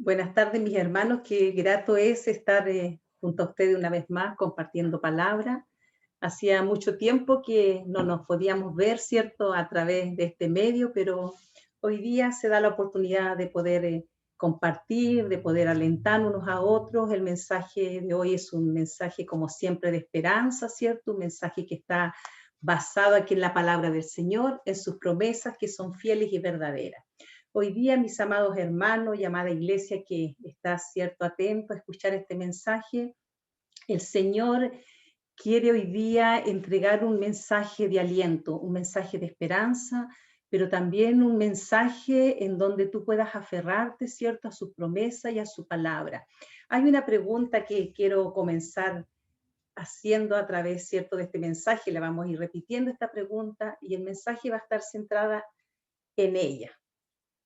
Buenas tardes, mis hermanos. Qué grato es estar junto a ustedes una vez más compartiendo palabra. Hacía mucho tiempo que no nos podíamos ver, ¿cierto?, a través de este medio, pero hoy día se da la oportunidad de poder compartir, de poder alentar unos a otros. El mensaje de hoy es un mensaje, como siempre, de esperanza, ¿cierto? Un mensaje que está basado aquí en la palabra del Señor, en sus promesas que son fieles y verdaderas. Hoy día, mis amados hermanos y amada iglesia que está, ¿cierto?, atento a escuchar este mensaje, el Señor quiere hoy día entregar un mensaje de aliento, un mensaje de esperanza, pero también un mensaje en donde tú puedas aferrarte, ¿cierto?, a su promesa y a su palabra. Hay una pregunta que quiero comenzar haciendo a través, ¿cierto?, de este mensaje. Le vamos a ir repitiendo esta pregunta y el mensaje va a estar centrada en ella.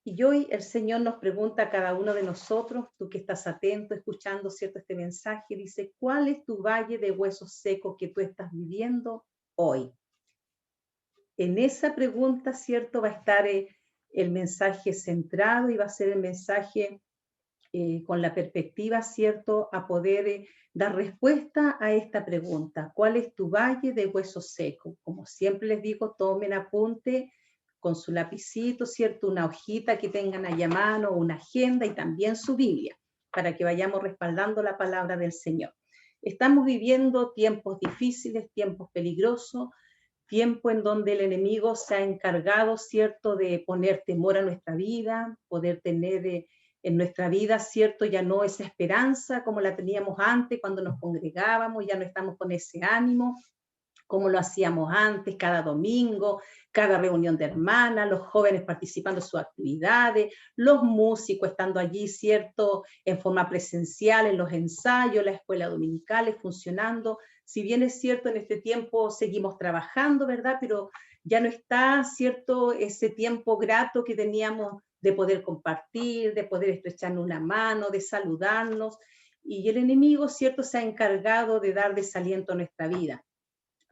Y hoy el Señor nos pregunta a cada uno de nosotros, tú que estás atento, escuchando, ¿cierto?, este mensaje, dice, ¿cuál es tu valle de huesos secos que tú estás viviendo hoy? En esa pregunta, ¿cierto?, va a estar el mensaje centrado y va a ser el mensaje con la perspectiva, ¿cierto?, a poder dar respuesta a esta pregunta. ¿Cuál es tu valle de huesos secos? Como siempre les digo, tomen apunte con su lapicito, ¿cierto?, una hojita que tengan ahí a mano, una agenda y también su Biblia, para que vayamos respaldando la palabra del Señor. Estamos viviendo tiempos difíciles, tiempos peligrosos, tiempo en donde el enemigo se ha encargado, ¿cierto?, de poner temor a nuestra vida, poder tener en nuestra vida, ¿cierto?, ya no esa esperanza como la teníamos antes cuando nos congregábamos, ya no estamos con ese ánimo como lo hacíamos antes, cada domingo, cada reunión de hermanas, los jóvenes participando en sus actividades, los músicos estando allí, ¿cierto?, en forma presencial, en los ensayos, las escuelas dominicales funcionando. Si bien es cierto, en este tiempo seguimos trabajando, ¿verdad?, pero ya no está, ¿cierto?, ese tiempo grato que teníamos de poder compartir, de poder estrecharnos una mano, de saludarnos. Y el enemigo, ¿cierto?, se ha encargado de dar desaliento a nuestra vida,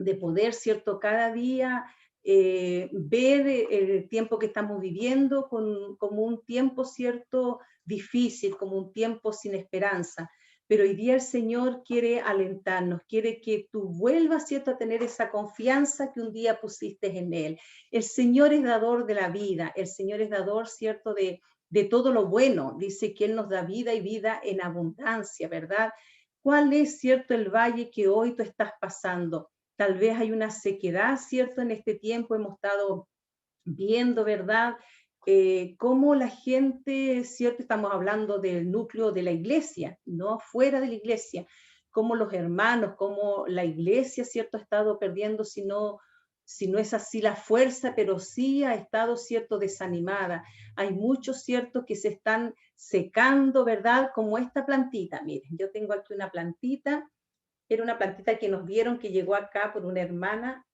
de poder, ¿cierto?, cada día ver el tiempo que estamos viviendo como un tiempo, ¿cierto?, difícil, como un tiempo sin esperanza. Pero hoy día el Señor quiere alentarnos, quiere que tú vuelvas, ¿cierto?, a tener esa confianza que un día pusiste en Él. El Señor es dador de la vida, el Señor es dador, ¿cierto?, de todo lo bueno. Dice que Él nos da vida y vida en abundancia, ¿verdad? ¿Cuál es, cierto, el valle que hoy tú estás pasando? Tal vez hay una sequedad, ¿cierto? En este tiempo hemos estado viendo, ¿verdad? Cómo la gente, ¿cierto? Estamos hablando del núcleo de la iglesia, no fuera de la iglesia, cómo los hermanos, cómo la iglesia, ¿cierto? Ha estado perdiendo, si no es así la fuerza, pero sí ha estado, ¿cierto?, desanimada. Hay muchos, ¿cierto?, que se están secando, ¿verdad? Como esta plantita. Miren, yo tengo aquí una plantita. Era una plantita que nos dieron, que llegó acá por una hermana,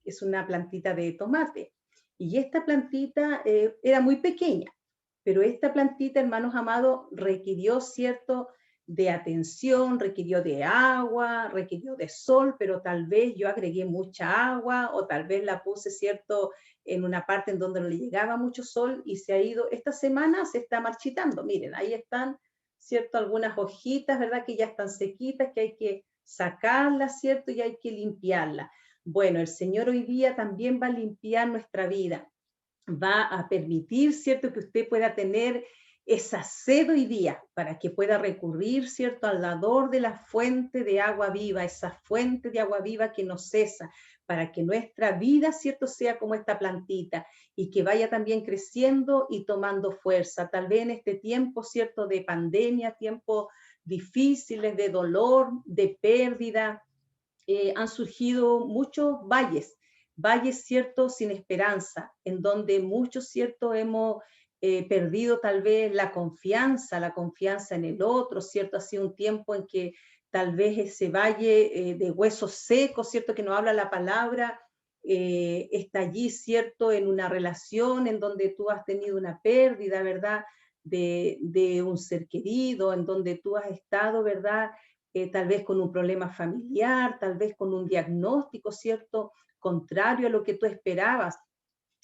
es una plantita de tomate. Y esta plantita era muy pequeña, pero esta plantita, hermanos amados, requirió, ¿cierto?, de atención, requirió de agua, requirió de sol, pero tal vez yo agregué mucha agua o tal vez la puse, ¿cierto?, en una parte en donde no le llegaba mucho sol y se ha ido, esta semana se está marchitando. Miren, ahí están, ¿cierto?, algunas hojitas, ¿verdad?, que ya están sequitas, que hay que sacarlas, ¿cierto?, y hay que limpiarlas. Bueno, el Señor hoy día también va a limpiar nuestra vida, va a permitir, ¿cierto?, que usted pueda tener esa sed hoy día para que pueda recurrir, ¿cierto?, al dador de la fuente de agua viva, esa fuente de agua viva que no cesa, para que nuestra vida, ¿cierto?, sea como esta plantita y que vaya también creciendo y tomando fuerza. Tal vez en este tiempo, ¿cierto?, de pandemia, tiempos difíciles, de dolor, de pérdida, han surgido muchos valles, valles, ¿cierto?, sin esperanza, en donde muchos, ¿cierto?, hemos perdido tal vez la confianza en el otro, ¿cierto? Ha sido un tiempo en que tal vez ese valle de huesos secos, ¿cierto?, que nos habla la palabra, está allí, ¿cierto?, en una relación en donde tú has tenido una pérdida, ¿verdad?, de un ser querido, en donde tú has estado, ¿verdad?, tal vez con un problema familiar, tal vez con un diagnóstico, ¿cierto?, contrario a lo que tú esperabas.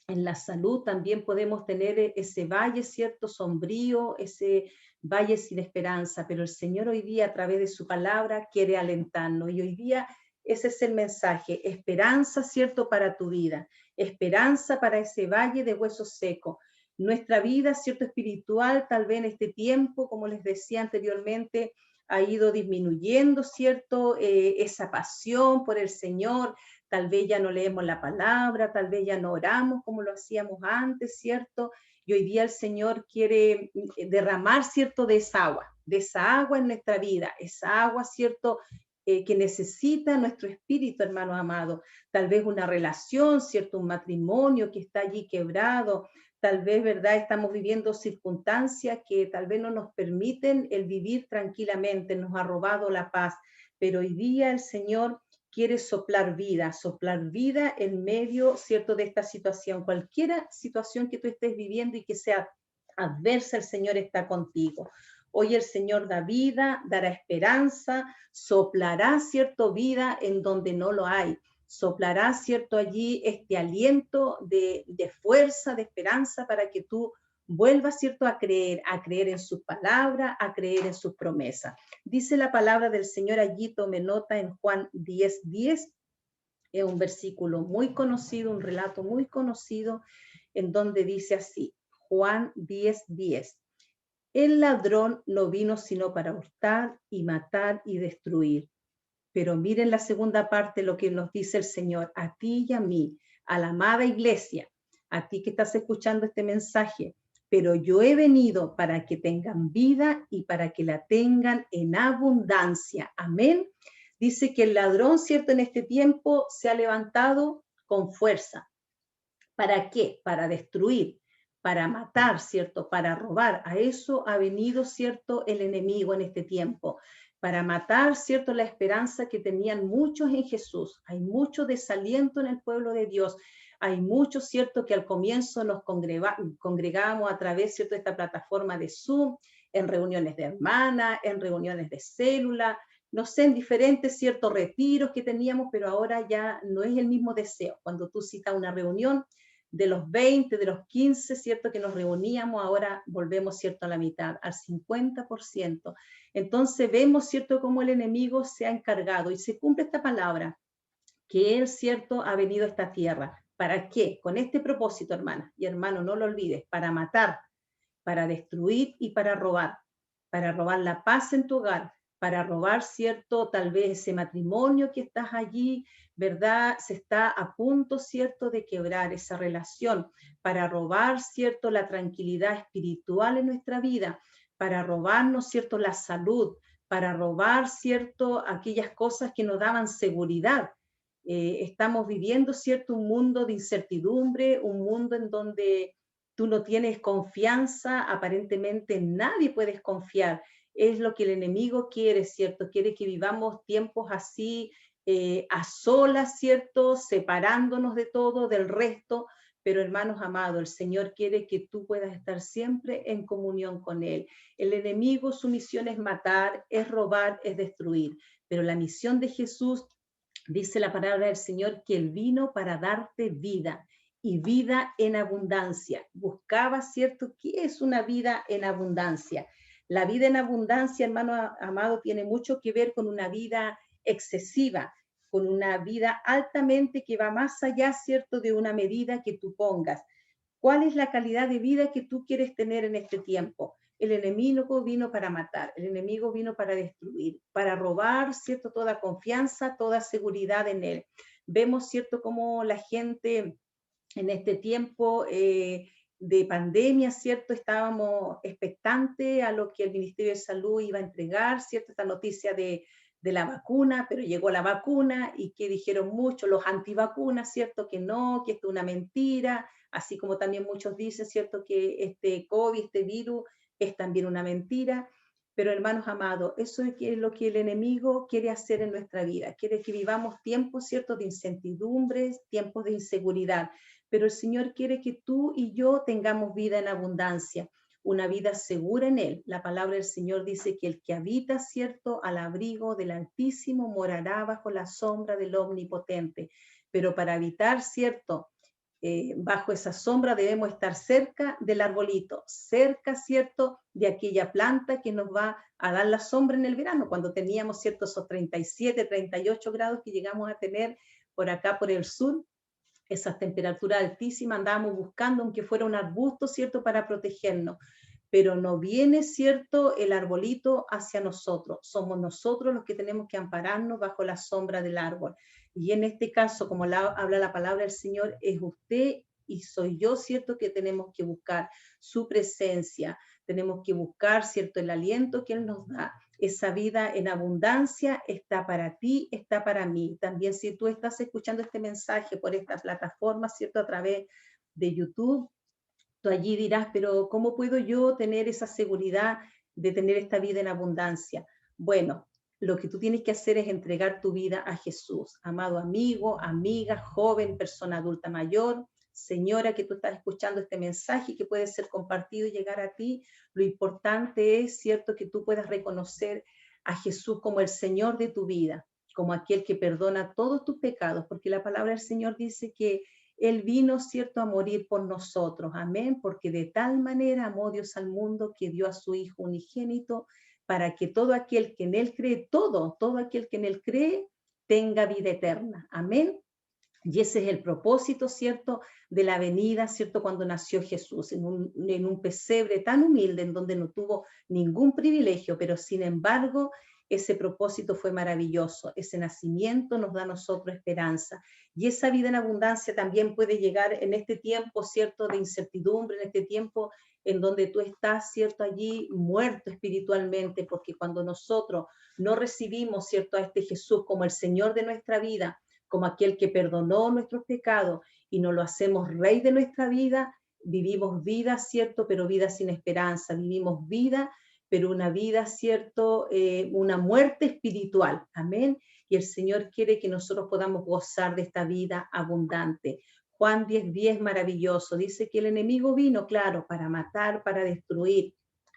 en la salud también podemos tener ese valle, ¿cierto? Sombrío, ese valle sin esperanza, pero el Señor hoy día a través de su palabra quiere alentarnos y hoy día ese es el mensaje, esperanza, ¿cierto? Para tu vida, esperanza para ese valle de huesos secos. Nuestra vida, ¿cierto? Espiritual, tal vez en este tiempo, como les decía anteriormente, ha ido disminuyendo, ¿cierto? Esa pasión por el Señor, tal vez ya no leemos la palabra, tal vez ya no oramos como lo hacíamos antes, ¿cierto? Y hoy día el Señor quiere derramar, ¿cierto? De esa agua en nuestra vida, esa agua, ¿cierto? Que necesita nuestro espíritu, hermano amado. Tal vez una relación, ¿cierto? Un matrimonio que está allí quebrado. Tal vez, ¿verdad? Estamos viviendo circunstancias que tal vez no nos permiten el vivir tranquilamente, nos ha robado la paz. Pero hoy día el Señor quiere soplar vida en medio, ¿cierto?, de esta situación. Cualquier situación que tú estés viviendo y que sea adversa, el Señor está contigo. Hoy el Señor da vida, dará esperanza, soplará, ¿cierto?, vida en donde no lo hay. Soplará, ¿cierto?, allí este aliento de fuerza, de esperanza para que tú vuelvas, ¿cierto?, a creer en sus palabras, a creer en sus promesas. Dice la palabra del Señor allí, tome nota en Juan 10:10, es un versículo muy conocido, un relato muy conocido, en donde dice así, Juan 10:10, el ladrón no vino sino para hurtar y matar y destruir. Pero miren la segunda parte, lo que nos dice el Señor, a ti y a mí, a la amada iglesia, a ti que estás escuchando este mensaje, pero yo he venido para que tengan vida y para que la tengan en abundancia. Amén. Dice que el ladrón, ¿cierto? En este tiempo se ha levantado con fuerza. ¿Para qué? Para destruir, para matar, ¿cierto? Para robar. A eso ha venido, ¿cierto? El enemigo en este tiempo. Para matar, ¿cierto? La esperanza que tenían muchos en Jesús. Hay mucho desaliento en el pueblo de Dios. Hay muchos, ¿cierto? Que al comienzo nos congregábamos a través, ¿cierto? De esta plataforma de Zoom, en reuniones de hermanas, en reuniones de célula, no sé, en diferentes ciertos retiros que teníamos, pero ahora ya no es el mismo deseo. Cuando tú citas una reunión, de los 20, de los 15, ¿cierto? Que nos reuníamos, ahora volvemos, ¿cierto? A la mitad, al 50%. Entonces vemos, ¿cierto? Cómo el enemigo se ha encargado y se cumple esta palabra, que él, ¿cierto? Ha venido a esta tierra. ¿Para qué? Con este propósito, hermana y hermano, no lo olvides, para matar, para destruir y para robar la paz en tu hogar, para robar, ¿cierto? Tal vez ese matrimonio que estás allí, ¿verdad? Se está a punto, ¿cierto? De quebrar esa relación, para robar, ¿cierto? La tranquilidad espiritual en nuestra vida, para robarnos, ¿cierto? La salud, para robar, ¿cierto? Aquellas cosas que nos daban seguridad. Estamos viviendo, ¿cierto? Un mundo de incertidumbre, un mundo en donde tú no tienes confianza, aparentemente en nadie puedes confiar. Es lo que el enemigo quiere, ¿cierto? Quiere que vivamos tiempos así, a solas, ¿cierto? Separándonos de todo, del resto. Pero hermanos amados, el Señor quiere que tú puedas estar siempre en comunión con Él. El enemigo, su misión es matar, es robar, es destruir. Pero la misión de Jesús, dice la palabra del Señor, que Él vino para darte vida y vida en abundancia. Buscaba, ¿cierto? ¿Qué es una vida en abundancia? La vida en abundancia, hermano amado, tiene mucho que ver con una vida excesiva, con una vida altamente que va más allá, ¿cierto?, de una medida que tú pongas. ¿Cuál es la calidad de vida que tú quieres tener en este tiempo? El enemigo vino para matar, el enemigo vino para destruir, para robar, ¿cierto?, toda confianza, toda seguridad en él. Vemos, ¿cierto?, cómo la gente en este tiempo de pandemia, ¿cierto? Estábamos expectantes a lo que el Ministerio de Salud iba a entregar, ¿cierto? Esta noticia de la vacuna, pero llegó la vacuna y que dijeron muchos, los antivacunas, ¿cierto? Que no, que esto es una mentira, así como también muchos dicen, ¿cierto? Que este COVID, este virus es también una mentira. Pero hermanos amados, eso es lo que el enemigo quiere hacer en nuestra vida. Quiere que vivamos tiempos, ¿cierto?, de incertidumbres, tiempos de inseguridad. Pero el Señor quiere que tú y yo tengamos vida en abundancia, una vida segura en Él. La palabra del Señor dice que el que habita, ¿cierto?, al abrigo del Altísimo morará bajo la sombra del Omnipotente. Pero para habitar, ¿cierto?, bajo esa sombra debemos estar cerca del arbolito, cerca, ¿cierto?, de aquella planta que nos va a dar la sombra en el verano, cuando teníamos, ¿cierto?, esos 37, 38 grados que llegamos a tener por acá, por el sur, esas temperaturas altísimas, andábamos buscando, aunque fuera un arbusto, ¿cierto?, para protegernos, pero no viene, ¿cierto?, el arbolito hacia nosotros, somos nosotros los que tenemos que ampararnos bajo la sombra del árbol. Y en este caso, como habla la palabra del Señor, es usted y soy yo, ¿cierto?, que tenemos que buscar su presencia, tenemos que buscar, ¿cierto?, el aliento que Él nos da. Esa vida en abundancia está para ti, está para mí. También si tú estás escuchando este mensaje por esta plataforma, ¿cierto?, a través de YouTube, tú allí dirás, pero ¿cómo puedo yo tener esa seguridad de tener esta vida en abundancia? Bueno, lo que tú tienes que hacer es entregar tu vida a Jesús. Amado amigo, amiga, joven, persona adulta mayor, señora que tú estás escuchando este mensaje que puede ser compartido y llegar a ti, lo importante es, cierto, que tú puedas reconocer a Jesús como el Señor de tu vida, como aquel que perdona todos tus pecados, porque la palabra del Señor dice que Él vino, cierto, a morir por nosotros, amén, porque de tal manera amó Dios al mundo que dio a su Hijo unigénito para que todo aquel que en Él cree, todo aquel que en Él cree, tenga vida eterna, amén. Y ese es el propósito, ¿cierto?, de la venida, ¿cierto?, cuando nació Jesús, en un pesebre tan humilde, en donde no tuvo ningún privilegio, pero sin embargo, ese propósito fue maravilloso. Ese nacimiento nos da a nosotros esperanza. Y esa vida en abundancia también puede llegar en este tiempo, ¿cierto?, de incertidumbre, en este tiempo en donde tú estás, ¿cierto?, allí muerto espiritualmente, porque cuando nosotros no recibimos, ¿cierto?, a este Jesús como el Señor de nuestra vida, como aquel que perdonó nuestros pecados y nos lo hacemos rey de nuestra vida, vivimos vida, ¿cierto?, pero vida sin esperanza, vivimos vida, pero una vida, ¿cierto?, una muerte espiritual, amén, y el Señor quiere que nosotros podamos gozar de esta vida abundante. Juan 10:10, maravilloso, dice que el enemigo vino, claro, para matar, para destruir,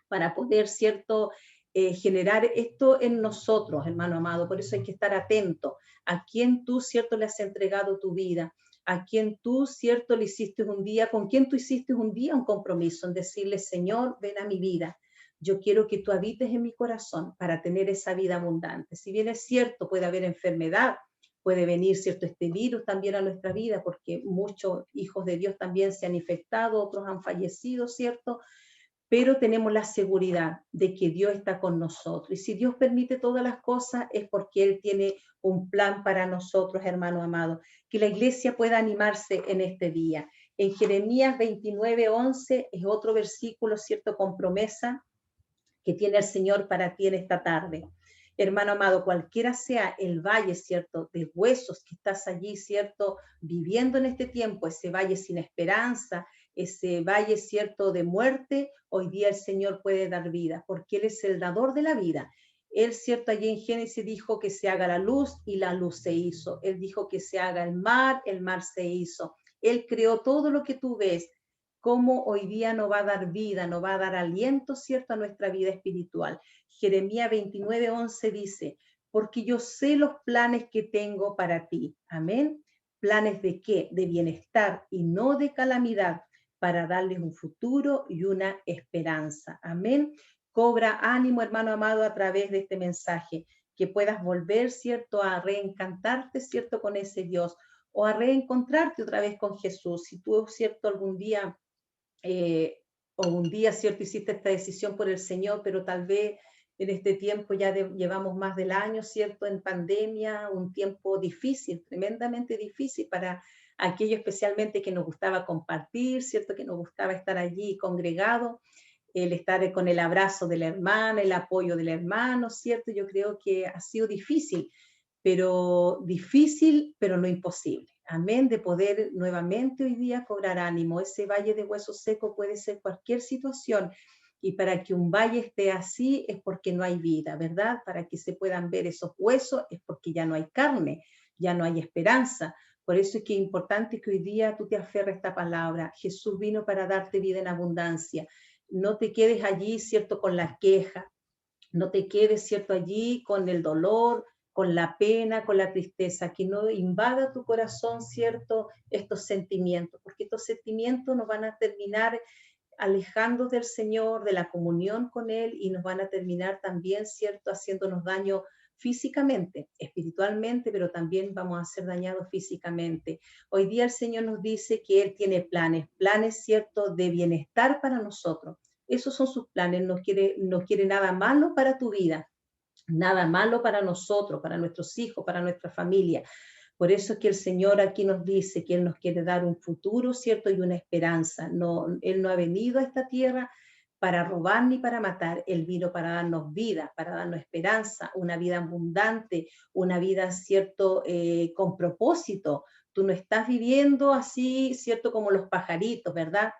para poder, ¿cierto?, generar esto en nosotros, hermano amado, por eso hay que estar atento a quién tú, ¿cierto?, le has entregado tu vida, a quién tú, ¿cierto?, le hiciste un día, con quién tú hiciste un día un compromiso en decirle, Señor, ven a mi vida, yo quiero que tú habites en mi corazón para tener esa vida abundante. Si bien es cierto, puede haber enfermedad, puede venir, ¿cierto?, este virus también a nuestra vida, porque muchos hijos de Dios también se han infectado, otros han fallecido, ¿cierto?, pero tenemos la seguridad de que Dios está con nosotros. Y si Dios permite todas las cosas es porque Él tiene un plan para nosotros, hermano amado. Que la iglesia pueda animarse en este día. En Jeremías 29:11 es otro versículo, ¿cierto?, con promesa que tiene el Señor para ti en esta tarde. Hermano amado, cualquiera sea el valle, ¿cierto?, de huesos que estás allí, ¿cierto?, viviendo en este tiempo, ese valle sin esperanza, ese valle, ¿cierto?, de muerte, hoy día el Señor puede dar vida, porque Él es el dador de la vida. Él, ¿cierto?, allí en Génesis dijo que se haga la luz y la luz se hizo. Él dijo que se haga el mar se hizo. Él creó todo lo que tú ves. Cómo hoy día nos va a dar vida, nos va a dar aliento, ¿cierto?, a nuestra vida espiritual. Jeremías 29:11 dice, porque yo sé los planes que tengo para ti. Amén. ¿Planes de qué? De bienestar y no de calamidad, para darles un futuro y una esperanza. Amén. Cobra ánimo, hermano amado, a través de este mensaje, que puedas volver, ¿cierto?, a reencantarte, ¿cierto?, con ese Dios, o a reencontrarte otra vez con Jesús. Si tú, ¿cierto?, algún día o un día, ¿cierto?, hiciste esta decisión por el Señor, pero tal vez en este tiempo ya llevamos más del año, ¿cierto?, en pandemia, un tiempo difícil, tremendamente difícil para aquellos especialmente que nos gustaba compartir, ¿cierto?, que nos gustaba estar allí congregado, el estar con el abrazo de la hermana, el apoyo del hermano, ¿cierto? Yo creo que ha sido difícil, pero no imposible. Amén, de poder nuevamente hoy día cobrar ánimo. Ese valle de hueso seco puede ser cualquier situación, y para que un valle esté así es porque no hay vida, ¿verdad? Para que se puedan ver esos huesos es porque ya no hay carne, ya no hay esperanza. Por eso es que es importante que hoy día tú te aferres a esta palabra. Jesús vino para darte vida en abundancia. No te quedes allí, ¿cierto?, con la queja. No te quedes, ¿cierto?, allí con el dolor, con la pena, con la tristeza, que no invada tu corazón, ¿cierto? Estos sentimientos, porque estos sentimientos nos van a terminar alejando del Señor, de la comunión con Él, y nos van a terminar también, ¿cierto?, haciéndonos daño físicamente, espiritualmente, pero también vamos a ser dañados físicamente. Hoy día el Señor nos dice que Él tiene planes, planes, ¿cierto?, de bienestar para nosotros. Esos son sus planes, no quiere nada malo para tu vida, nada malo para nosotros, para nuestros hijos, para nuestra familia. Por eso es que el Señor aquí nos dice que Él nos quiere dar un futuro, ¿cierto? Y una esperanza. No, Él no ha venido a esta tierra para robar ni para matar. Él vino para darnos vida, para darnos esperanza, una vida abundante, una vida, ¿cierto? Con propósito. Tú no estás viviendo así, ¿cierto? Como los pajaritos, ¿verdad?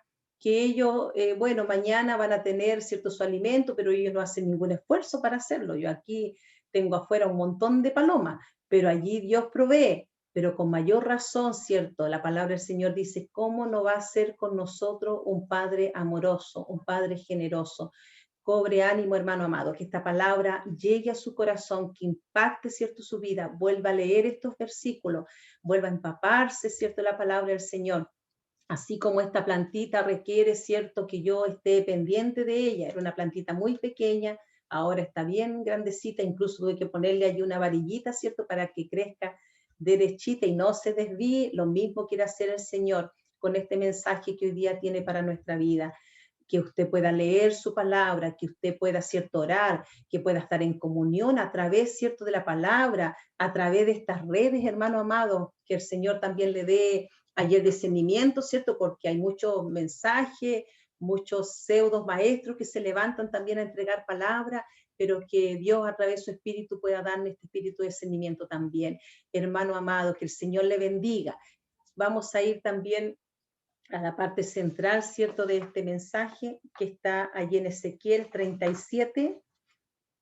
Que ellos, bueno, mañana van a tener cierto su alimento, pero ellos no hacen ningún esfuerzo para hacerlo. Yo aquí tengo afuera un montón de palomas, pero allí Dios provee, pero con mayor razón, ¿cierto? La palabra del Señor dice, ¿cómo no va a ser con nosotros un Padre amoroso, un Padre generoso? Cobre ánimo, hermano amado, que esta palabra llegue a su corazón, que impacte, ¿cierto?, su vida, vuelva a leer estos versículos, vuelva a empaparse, ¿cierto?, la palabra del Señor. Así como esta plantita requiere, ¿cierto?, que yo esté pendiente de ella. Era una plantita muy pequeña, ahora está bien grandecita, incluso tuve que ponerle allí una varillita, ¿cierto?, para que crezca derechita y no se desvíe. Lo mismo quiere hacer el Señor con este mensaje que hoy día tiene para nuestra vida. Que usted pueda leer su palabra, que usted pueda, ¿cierto?, orar, que pueda estar en comunión a través, ¿cierto?, de la palabra, a través de estas redes, hermano amado, que el Señor también le dé ayer discernimiento, ¿cierto? Porque hay muchos mensajes, muchos pseudos maestros que se levantan también a entregar palabra, pero que Dios a través de su espíritu pueda darle este espíritu de discernimiento también. Hermano amado, que el Señor le bendiga. Vamos a ir también a la parte central, ¿cierto?, de este mensaje que está allí en Ezequiel 37,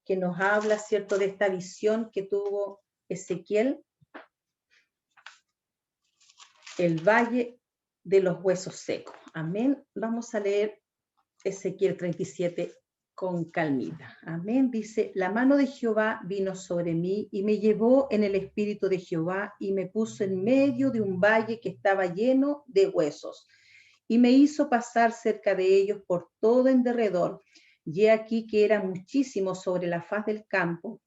que nos habla, ¿cierto?, de esta visión que tuvo Ezequiel, el valle de los huesos secos. Amén. Vamos a leer Ezequiel 37 con calmita. Amén. Dice, la mano de Jehová vino sobre mí y me llevó en el espíritu de Jehová y me puso en medio de un valle que estaba lleno de huesos y me hizo pasar cerca de ellos por todo en derredor. Y he aquí que eran muchísimos sobre la faz del campo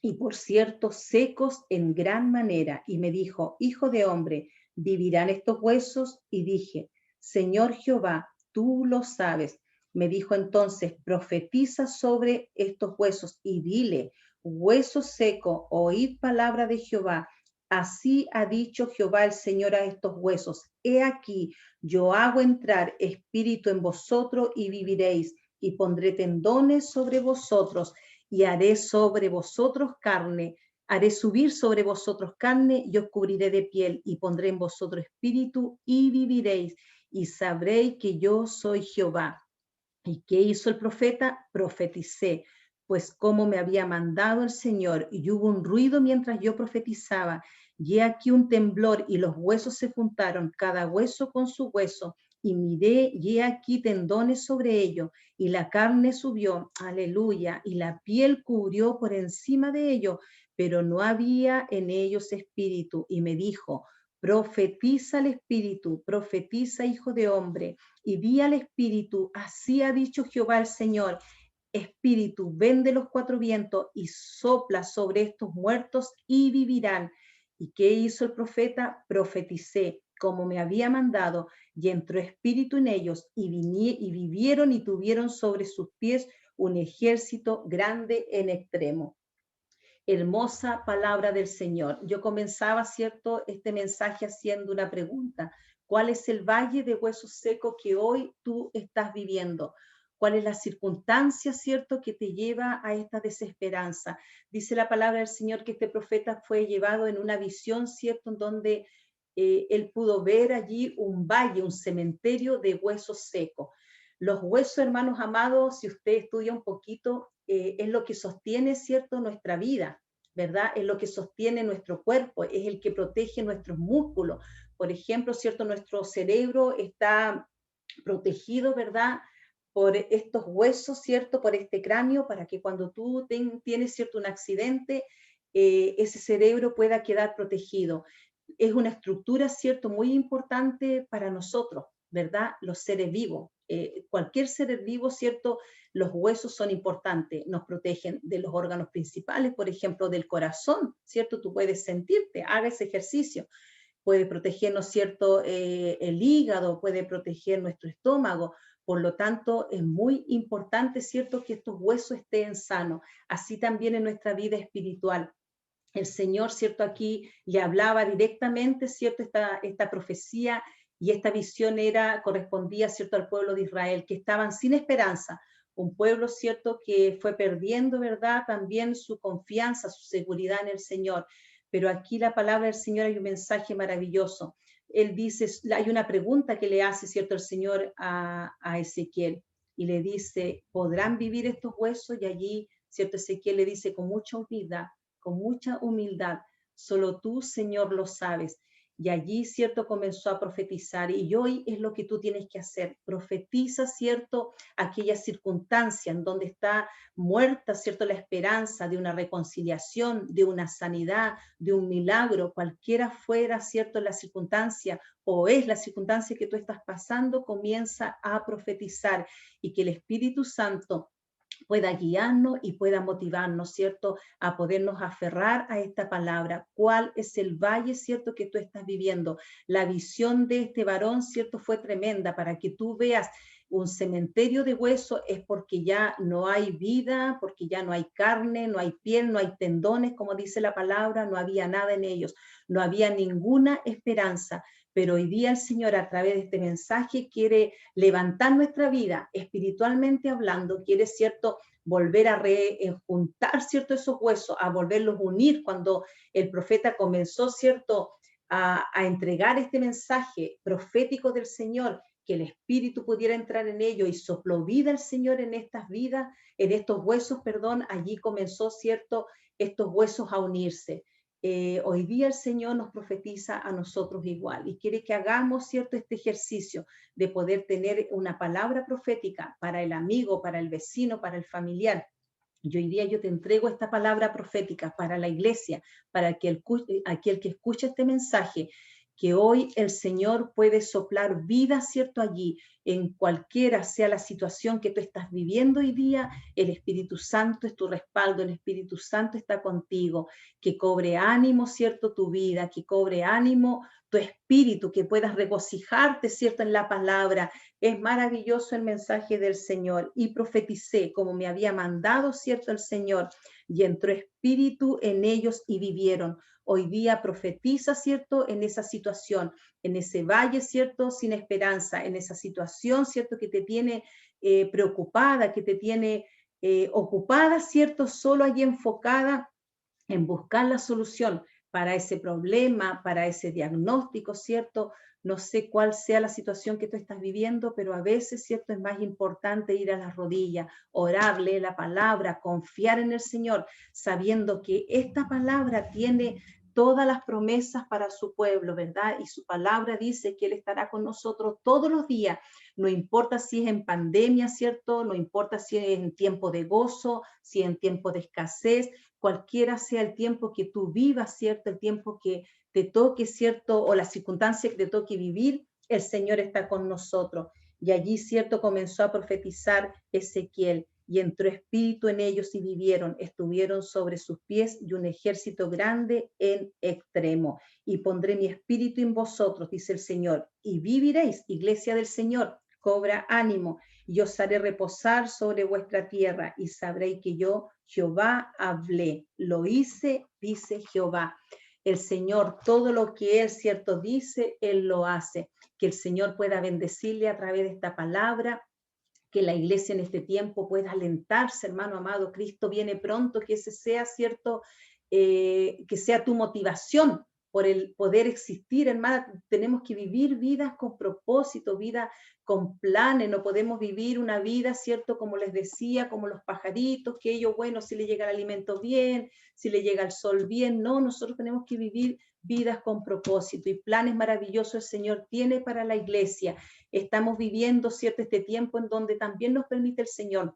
y por cierto secos en gran manera. Y me dijo, hijo de hombre, ¿vivirán estos huesos? Y dije, Señor Jehová, tú lo sabes. Me dijo entonces, profetiza sobre estos huesos y dile, hueso seco, oíd palabra de Jehová. Así ha dicho Jehová el Señor a estos huesos. He aquí, yo hago entrar espíritu en vosotros y viviréis, y pondré tendones sobre vosotros, y haré sobre vosotros carne, haré subir sobre vosotros carne, y os cubriré de piel, y pondré en vosotros espíritu, y viviréis, y sabréis que yo soy Jehová. ¿Y qué hizo el profeta? Profeticé, pues como me había mandado el Señor, y hubo un ruido mientras yo profetizaba, y he aquí un temblor, y los huesos se juntaron, cada hueso con su hueso, y miré, y he aquí tendones sobre ellos, y la carne subió, aleluya, y la piel cubrió por encima de ellos, pero no había en ellos espíritu, y me dijo, profetiza al espíritu, profetiza, hijo de hombre, y di al espíritu, así ha dicho Jehová el Señor, espíritu, ven de los cuatro vientos y sopla sobre estos muertos y vivirán. ¿Y qué hizo el profeta? Profeticé como me había mandado, y entró espíritu en ellos, y vivieron y tuvieron sobre sus pies un ejército grande en extremo. Hermosa palabra del Señor. Yo comenzaba, ¿cierto?, este mensaje haciendo una pregunta. ¿Cuál es el valle de huesos secos que hoy tú estás viviendo? ¿Cuál es la circunstancia, cierto, que te lleva a esta desesperanza? Dice la palabra del Señor que este profeta fue llevado en una visión, cierto, en donde él pudo ver allí un valle, un cementerio de huesos secos. Los huesos, hermanos amados, si usted estudia un poquito, es lo que sostiene, ¿cierto?, nuestra vida, ¿verdad? Es lo que sostiene nuestro cuerpo, es el que protege nuestros músculos. Por ejemplo, ¿cierto? Nuestro cerebro está protegido, ¿verdad?, por estos huesos, ¿cierto?, por este cráneo, para que cuando tú tienes, ¿cierto?, un accidente, ese cerebro pueda quedar protegido. Es una estructura, ¿cierto?, muy importante para nosotros, ¿verdad? Los seres vivos. Cualquier ser vivo, ¿cierto? Los huesos son importantes, nos protegen de los órganos principales, por ejemplo, del corazón, ¿cierto? Tú puedes sentirte, haga ese ejercicio. Puede protegernos, ¿cierto? El hígado, puede proteger nuestro estómago. Por lo tanto, es muy importante, ¿cierto?, que estos huesos estén sanos. Así también en nuestra vida espiritual. El Señor, ¿cierto? Aquí le hablaba directamente, ¿cierto? Esta profecía y esta visión correspondía, ¿cierto?, al pueblo de Israel, que estaban sin esperanza. Un pueblo, ¿cierto?, que fue perdiendo, ¿verdad?, también su confianza, su seguridad en el Señor. Pero aquí la palabra del Señor hay un mensaje maravilloso. Él dice, hay una pregunta que le hace, ¿cierto?, el Señor a Ezequiel, y le dice, ¿podrán vivir estos huesos? Y allí, ¿cierto?, Ezequiel le dice con mucha humildad, solo tú, Señor, lo sabes. Y allí, ¿cierto?, comenzó a profetizar. Y hoy es lo que tú tienes que hacer. Profetiza, ¿cierto?, aquella circunstancia en donde está muerta, ¿cierto?, la esperanza de una reconciliación, de una sanidad, de un milagro, cualquiera fuera, ¿cierto?, la circunstancia o es la circunstancia que tú estás pasando, comienza a profetizar y que el Espíritu Santo pueda guiarnos y pueda motivarnos, ¿cierto?, a podernos aferrar a esta palabra. ¿Cuál es el valle, cierto?, que tú estás viviendo? La visión de este varón, ¿cierto?, fue tremenda para que tú veas un cementerio de huesos es porque ya no hay vida, porque ya no hay carne, no hay piel, no hay tendones, como dice la palabra, no había nada en ellos, no había ninguna esperanza. Pero hoy día el Señor, a través de este mensaje, quiere levantar nuestra vida espiritualmente hablando, quiere, ¿cierto?, volver a juntar, ¿cierto?, esos huesos, a volverlos a unir. Cuando el profeta comenzó, ¿cierto?, a entregar este mensaje profético del Señor, que el Espíritu pudiera entrar en ello y sopló vida el Señor en estas vidas, en estos huesos, perdón, allí comenzó, ¿cierto?, estos huesos a unirse. Hoy día el Señor nos profetiza a nosotros igual y quiere que hagamos, ¿cierto?, este ejercicio de poder tener una palabra profética para el amigo, para el vecino, para el familiar. Y hoy día yo te entrego esta palabra profética para la iglesia, para aquel que escucha este mensaje, que hoy el Señor puede soplar vida, ¿cierto?, allí, en cualquiera sea la situación que tú estás viviendo hoy día, el Espíritu Santo es tu respaldo, el Espíritu Santo está contigo, que cobre ánimo, ¿cierto?, tu vida, que cobre ánimo tu espíritu, que puedas regocijarte, ¿cierto?, en la palabra. Es maravilloso el mensaje del Señor. Y profeticé como me había mandado, ¿cierto?, el Señor. Y entró espíritu en ellos y vivieron. Hoy día profetiza, ¿cierto?, en esa situación, en ese valle, ¿cierto?, sin esperanza, en esa situación, ¿cierto?, que te tiene preocupada, que te tiene ocupada, ¿cierto?, solo allí enfocada en buscar la solución para ese problema, para ese diagnóstico, ¿cierto? No sé cuál sea la situación que tú estás viviendo, pero a veces, ¿cierto?, es más importante ir a las rodillas, orarle la palabra, confiar en el Señor, sabiendo que esta palabra tiene todas las promesas para su pueblo, ¿verdad? Y su palabra dice que Él estará con nosotros todos los días, no importa si es en pandemia, ¿cierto? No importa si es en tiempo de gozo, si es en tiempo de escasez, cualquiera sea el tiempo que tú vivas, ¿cierto? El tiempo que te toque, ¿cierto? O la circunstancia que te toque vivir, el Señor está con nosotros. Y allí, ¿cierto?, comenzó a profetizar Ezequiel y entró espíritu en ellos y vivieron, estuvieron sobre sus pies y un ejército grande en extremo. Y pondré mi espíritu en vosotros, dice el Señor, y viviréis, iglesia del Señor, cobra ánimo, y os haré reposar sobre vuestra tierra, y sabréis que yo, Jehová, hablé, lo hice, dice Jehová. El Señor, todo lo que Él, cierto, dice, Él lo hace. Que el Señor pueda bendecirle a través de esta palabra, que la iglesia en este tiempo pueda alentarse, hermano amado. Cristo viene pronto, que ese sea, cierto, que sea tu motivación por el poder existir, hermana. Tenemos que vivir vidas con propósito, vidas con planes. No podemos vivir una vida, cierto, como les decía, como los pajaritos, que ellos, bueno, si le llega el alimento bien, si le llega el sol bien. No, nosotros tenemos que vivir vidas con propósito y planes maravillosos el Señor tiene para la iglesia. Estamos viviendo, ¿cierto?, este tiempo en donde también nos permite el Señor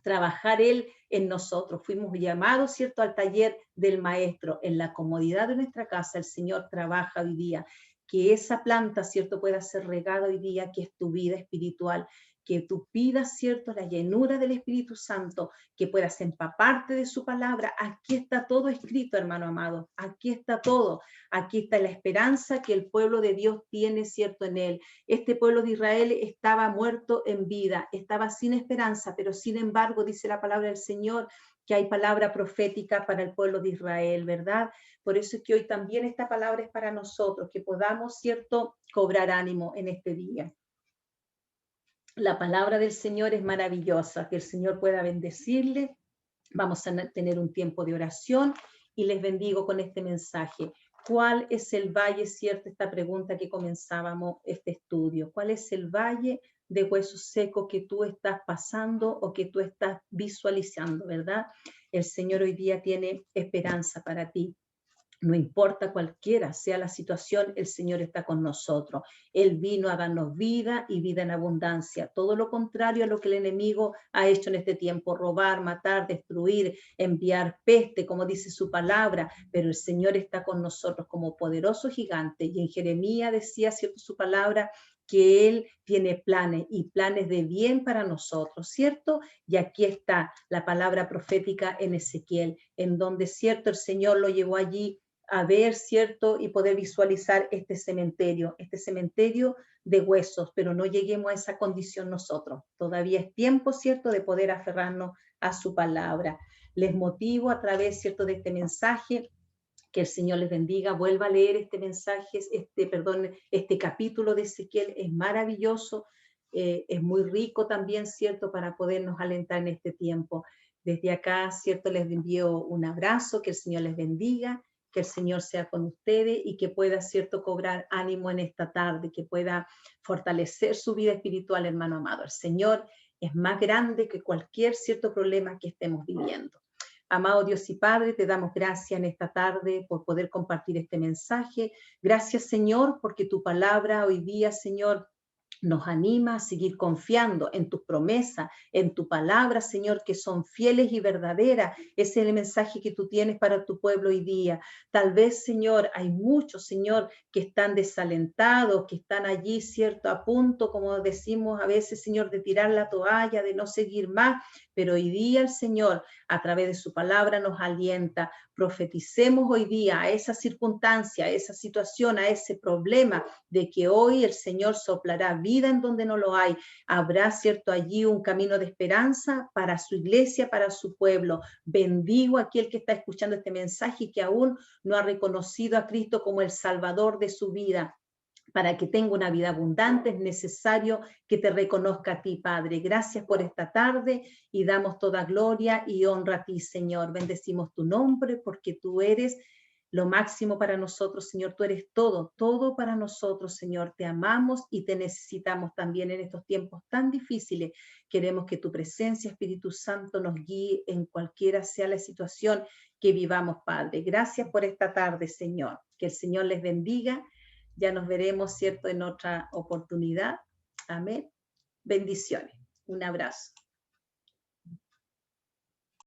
trabajar Él en nosotros. Fuimos llamados, ¿cierto?, al taller del Maestro. En la comodidad de nuestra casa, el Señor trabaja hoy día. Que esa planta, ¿cierto?, pueda ser regada hoy día, que es tu vida espiritual. Que tú pidas, ¿cierto?, la llenura del Espíritu Santo, que puedas empaparte de su palabra. Aquí está todo escrito, hermano amado. Aquí está todo. Aquí está la esperanza que el pueblo de Dios tiene, ¿cierto?, en Él. Este pueblo de Israel estaba muerto en vida, estaba sin esperanza, pero sin embargo, dice la palabra del Señor, que hay palabra profética para el pueblo de Israel, ¿verdad? Por eso es que hoy también esta palabra es para nosotros, que podamos, ¿cierto?, cobrar ánimo en este día. La palabra del Señor es maravillosa, que el Señor pueda bendecirle. Vamos a tener un tiempo de oración y les bendigo con este mensaje. ¿Cuál es el valle, cierto? Esta pregunta que comenzábamos este estudio. ¿Cuál es el valle de huesos secos que tú estás pasando o que tú estás visualizando, verdad? El Señor hoy día tiene esperanza para ti. No importa cualquiera sea la situación, el Señor está con nosotros. Él vino a darnos vida y vida en abundancia. Todo lo contrario a lo que el enemigo ha hecho en este tiempo: robar, matar, destruir, enviar peste, como dice su palabra. Pero el Señor está con nosotros como poderoso gigante. Y en Jeremías decía, cierto, su palabra, que Él tiene planes y planes de bien para nosotros, ¿cierto? Y aquí está la palabra profética en Ezequiel, en donde, cierto, el Señor lo llevó allí a ver, ¿cierto? Y poder visualizar este cementerio de huesos, pero no lleguemos a esa condición nosotros. Todavía es tiempo, ¿cierto?, de poder aferrarnos a su palabra. Les motivo a través, ¿cierto?, de este mensaje, que el Señor les bendiga. Vuelva a leer este mensaje, este capítulo de Ezequiel, es maravilloso, es muy rico también, ¿cierto?, para podernos alentar en este tiempo. Desde acá, ¿cierto?, les envío un abrazo, que el Señor les bendiga, que el Señor sea con ustedes y que pueda, ¿cierto?, cobrar ánimo en esta tarde, que pueda fortalecer su vida espiritual, hermano amado. El Señor es más grande que cualquier, ¿cierto?, problema que estemos viviendo. Amado Dios y Padre, te damos gracias en esta tarde por poder compartir este mensaje. Gracias, Señor, porque tu palabra hoy día, Señor, nos anima a seguir confiando en tus promesas, en tu palabra, Señor, que son fieles y verdaderas. Ese es el mensaje que tú tienes para tu pueblo hoy día. Tal vez, Señor, hay muchos, Señor, que están desalentados, que están allí, ¿cierto?, a punto, como decimos a veces, Señor, de tirar la toalla, de no seguir más. Pero hoy día el Señor, a través de su palabra, nos alienta. Profeticemos hoy día a esa circunstancia, a esa situación, a ese problema, de que hoy el Señor soplará vida en donde no lo hay. Habrá, cierto, allí un camino de esperanza para su iglesia, para su pueblo. Bendigo a aquel que está escuchando este mensaje y que aún no ha reconocido a Cristo como el Salvador de su vida. Para que tenga una vida abundante es necesario que te reconozca a ti, Padre. Gracias por esta tarde y damos toda gloria y honra a ti, Señor. Bendecimos tu nombre porque tú eres lo máximo para nosotros, Señor. Tú eres todo, todo para nosotros, Señor. Te amamos y te necesitamos también en estos tiempos tan difíciles. Queremos que tu presencia, Espíritu Santo, nos guíe en cualquiera sea la situación que vivamos, Padre. Gracias por esta tarde, Señor. Que el Señor les bendiga. Ya nos veremos, ¿cierto?, en otra oportunidad. Amén. Bendiciones. Un abrazo.